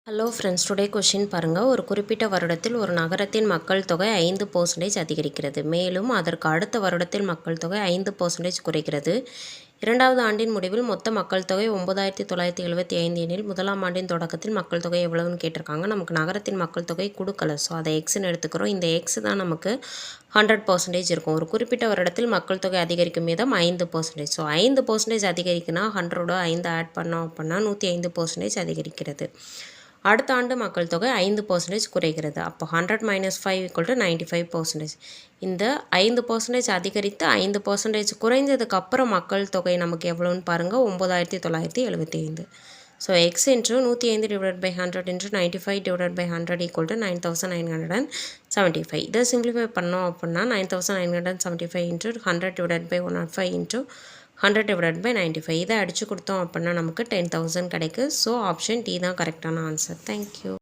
Hello friends, today question பாருங்கள். ஒரு குறிப்பிட்ட வருடத்தில் ஒரு நகரத்தின் மக்கள் தொகை 5% அதிகரிக்கிறது. மேலும் அதற்கு அடுத்த வருடத்தில் மக்கள் தொகை 5% குறைகிறது. இரண்டாவது ஆண்டின் முடிவில் மொத்த மக்கள் தொகை 9975 எனில் முதலாம் ஆண்டின் தொடக்கத்தில் மக்கள் தொகை எவ்வளவுன்னு கேட்டிருக்காங்க. நமக்கு நகரத்தின் மக்கள் தொகை கொடுக்கல, ஸோ அதை எக்ஸ்ன்னு எடுத்துக்கிறோம். இந்த எக்ஸ் தான் நமக்கு 100% இருக்கும். ஒரு குறிப்பிட்ட வருடத்தில் மக்கள் தொகை அதிகரிக்கும் வீதம் 5%. ஸோ 5% அதிகரிக்குன்னா 100ஓட 5 ஆட் பண்ணோம் அப்படின்னா 105% அதிகரிக்கிறது. அடுத்த ஆண்டு மக்கள் தொகை 5% குறைகிறது. அப்போ 100 - 5 = 95%. இந்த 5% அதிகரித்து 5% குறைந்ததுக்கப்புறம் மக்கள் தொகை நமக்கு எவ்வளோன்னு பாருங்கள், 9975. So x × 105/100 × 95/100 = 9975. இதை சிம்பிளிஃபை பண்ணோம் அப்படின்னா 9975 × 100/105 × 100/95. இதை அடித்து கொடுத்தோம் அப்படின்னா நமக்கு 10,000 கிடைக்கும். ஸோ ஆப்ஷன் டி தான் கரெக்டான ஆன்சர். தேங்க்யூ.